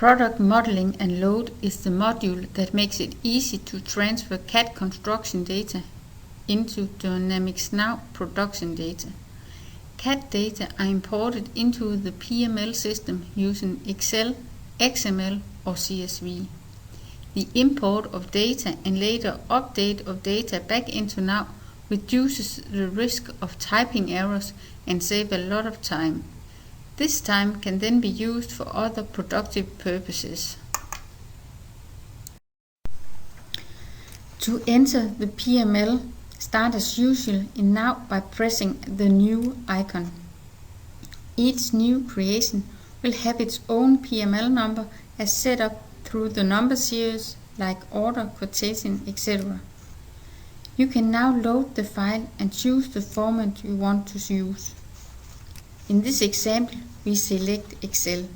Product Modeling and Load is the module that makes it easy to transfer CAD construction data into Dynamics Now production data. CAD data are imported into the PML system using Excel, XML or CSV. The import of data and later update of data back into Now reduces the risk of typing errors and save a lot of time. This time can then be used for other productive purposes. To enter the PML, start as usual in Now by pressing the New icon. Each new creation will have its own PML number as set up through the number series like order, quotation, etc. You can now load the file and choose the format you want to use. In this example, we select Excel.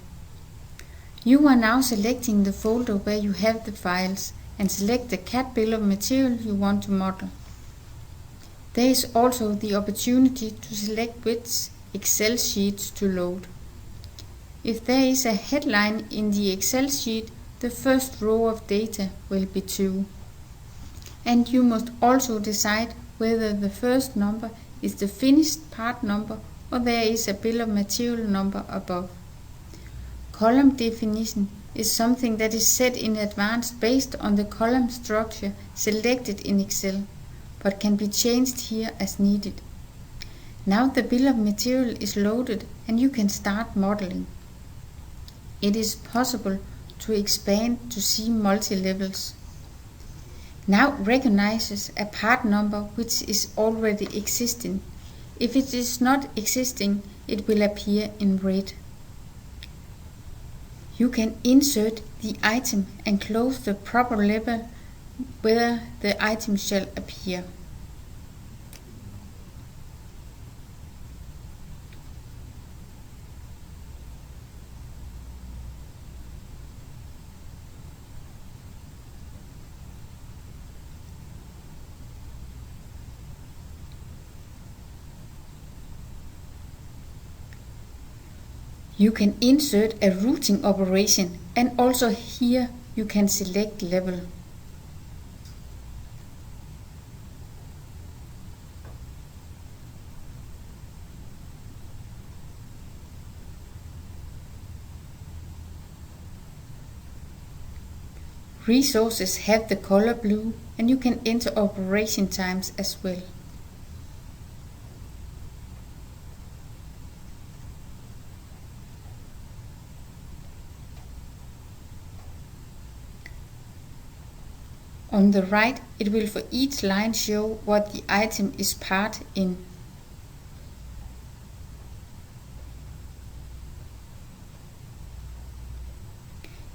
You are now selecting the folder where you have the files and select the CAD bill of material you want to model. There is also the opportunity to select which Excel sheets to load. If there is a headline in the Excel sheet, the first row of data will be 2. And you must also decide whether the first number is the finished part number or there is a bill of material number above. Column definition is something that is set in advance based on the column structure selected in Excel, but can be changed here as needed. Now the bill of material is loaded and you can start modeling. It is possible to expand to see multi-levels. Now recognizes a part number which is already existing. If it is not existing, it will appear in red. You can insert the item and close the proper level where the item shall appear. You can insert a routing operation, and also here you can select level. Resources have the color blue, and you can enter operation times as well. On the right, it will for each line show what the item is part in.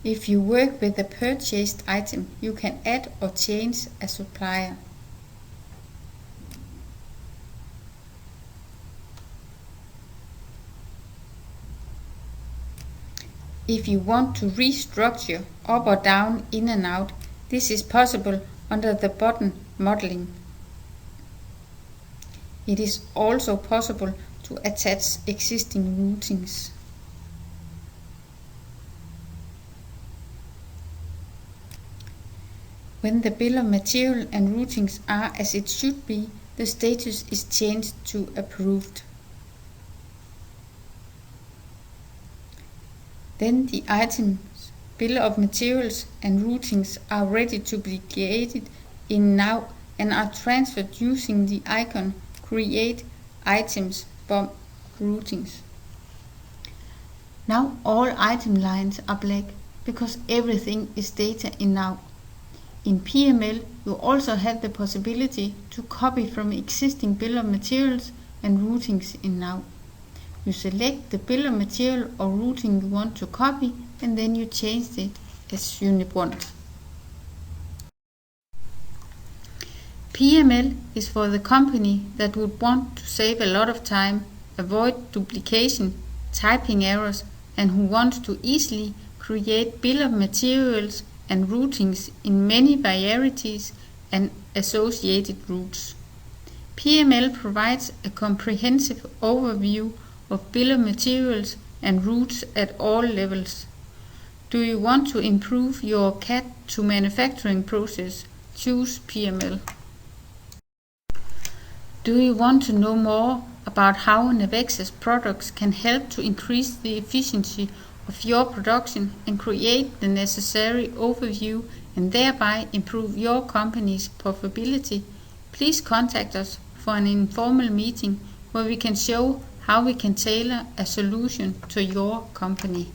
If you work with a purchased item, you can add or change a supplier. If you want to restructure up or down, in and out, this is possible under the button Modeling. It is also possible to attach existing routings. When the bill of material and routings are as it should be, the status is changed to Approved. Then the items, bill of materials and routings are ready to be created in Now and are transferred using the icon Create Items from Routings. Now all item lines are black because everything is data in Now. In PML, you also have the possibility to copy from existing bill of materials and routings in Now. You select the bill of material or routing you want to copy, and then you change it as you want. PML is for the company that would want to save a lot of time, avoid duplication, typing errors, and who want to easily create bill of materials and routings in many varieties and associated routes. PML provides a comprehensive overview of bill of materials and routes at all levels. Do you want to improve your CAD to manufacturing process? Choose PML. Do you want to know more about how Navexa's products can help to increase the efficiency of your production and create the necessary overview and thereby improve your company's profitability? Please contact us for an informal meeting where we can show how we can tailor a solution to your company.